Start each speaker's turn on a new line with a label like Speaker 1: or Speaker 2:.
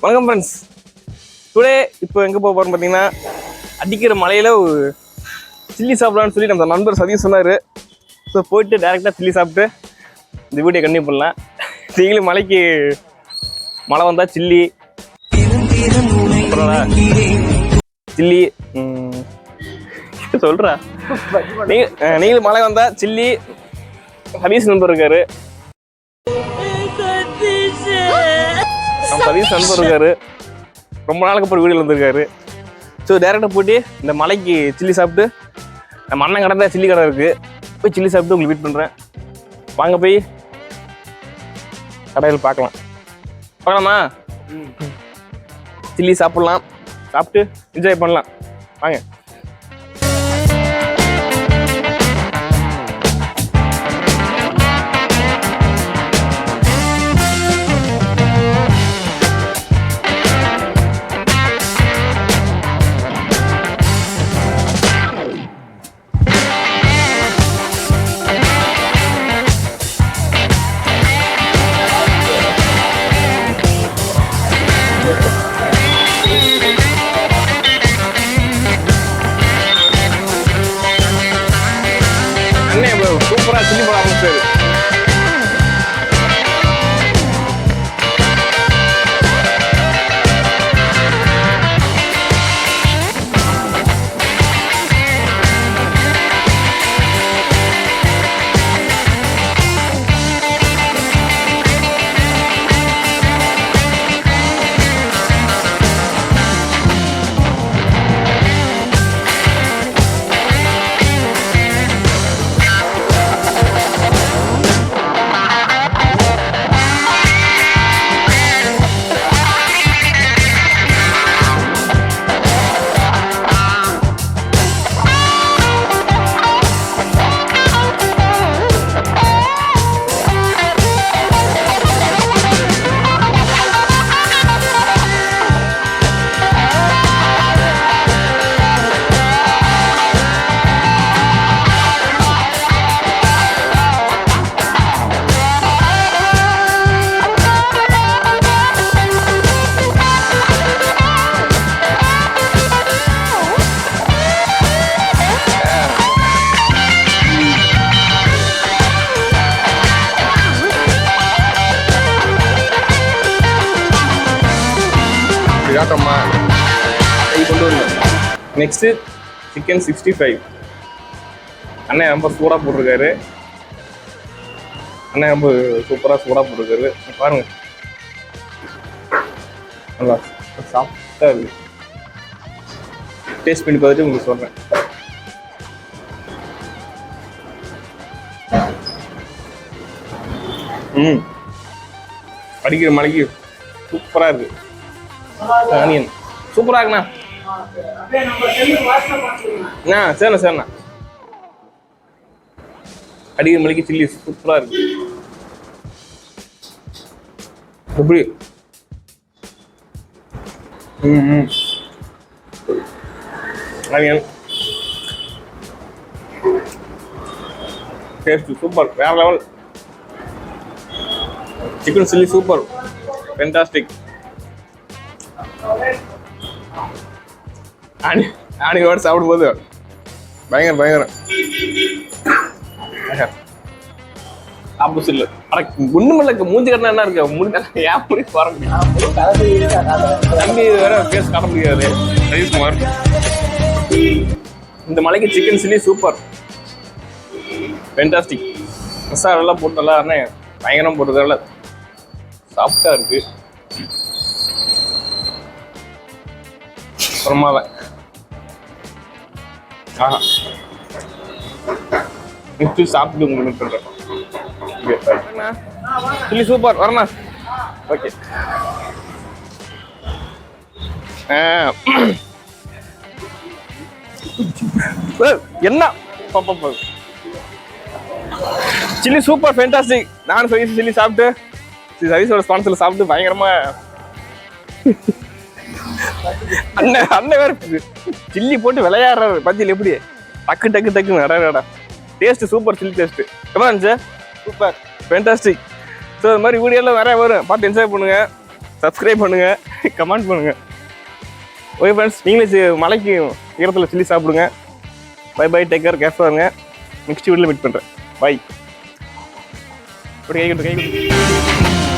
Speaker 1: வணக்கம் friends. Today இப்போ எங்கே போக போகிறோம் பார்த்தீங்கன்னா, அடிக்கிற மலையில் ஒரு சில்லி சாப்பிடலான்னு சொல்லி நம்ம நண்பர் சதீஷ் சொன்னார். ஸோ போயிட்டு டேரெக்டாக சில்லி சாப்பிட்டு இந்த வீடியோ கண்டினியூ பண்ணலாம். நீங்களும் மலைக்கு மழை வந்தால் சில்லி சில்லி சொல்கிறா நீங்களும் மழை வந்தால் சில்லி. சதீஷ் நண்பர் இருக்காரு, சதீஷ் நண்பர் இருக்காரு, ரொம்ப நாளுக்கு அப்புறம் வீடியோவில் வந்திருக்காரு. ஸோ டேரெக்டாக போய்ட்டு இந்த மலைக்கு சில்லி சாப்பிட்டு, நம்ம அண்ணன் கடை தான் சில்லி கடை இருக்குது, போய் சில்லி சாப்பிட்டு உங்களுக்கு வெயிட் பண்ணுறேன். வாங்க போய் கடையில் பார்க்கலாமா? சில்லி சாப்பிட்லாம், சாப்பிட்டு என்ஜாய் பண்ணலாம். வாங்க. சூப்பரா சில்லி போட ஆரம்பிச்சாரு. Next chicken 65. அண்ணன் ரொம்ப சூடாக போட்டிருக்காரு. அண்ணன் ரொம்ப சூப்பராக சூடாக போட்டிருக்காரு. பாருங்க, நல்லா சாஃப்டாக இருக்கு. டேஸ்ட் பண்ணி பார்த்துட்டு உங்களுக்கு சொல்கிறேன். அடிக்கிற மலைக்கு சூப்பராக இருக்கு. ஆனியன் சூப்பராக இருக்குண்ணா. சரிண்ணா. அடிக்கிற மலைக்கு சில்லி சூப்பராக இருக்கு. எப்படி? ஆனியன் டேஸ்ட் சூப்பர், வேற level. Chicken chilli super, fantastic. ஆனியோட சாப்பிடும்போது பயங்கரம். ஆப்போசிட்ல ஒண்ணுமில்ல, மூஞ்சி கட்டினா என்ன இருக்கு? மூஞ்சி வர தம்பி வேற பேச காட்ட முடியாது. சதீஷ்குமார், இந்த மலைக்கு chicken chilli super, fantastic. Masala போட்டு நல்லா பயங்கரம் போட்டதால சாஃப்டா இருக்கு. அப்புறமாவே சாப்பிட்டு உங்களுக்கு சொல்றேன். சில்லி சூப்பர் வரண்ணா. ஓகே, என்ன சில்லி சூப்பர் ஃபேண்டாஸ்டிக். நானும் சில்லி சாப்பிட்டு சதீஷோட ஸ்பான்சர்ல சாப்பிட்டு பயங்கரமா அண்ணன் வேற சில்லி போட்டு விளையாடுறாரு. பத்தியில் எப்படி டக்கு நடா டேஸ்ட் சூப்பர். சில்லி டேஸ்ட் எப்படி இருந்துச்சு? Super, fantastic. ஸோ இது மாதிரி வீடியோலாம் நிறைய வரும், பார்த்து என்ஜாய் பண்ணுங்க. சப்ஸ்கிரைப் பண்ணுங்கள், கமெண்ட் பண்ணுங்கள். ஓகே ஃப்ரெண்ட்ஸ், நீங்களே மலைக்கு ஈரத்தில் சில்லி சாப்பிடுங்க. பை பை, டேக் கேர், கேர்ஃபுல்லாக இருங்க. நெக்ஸ்ட் வீடியோவில் மீட் பண்ணுறேன். பை. கை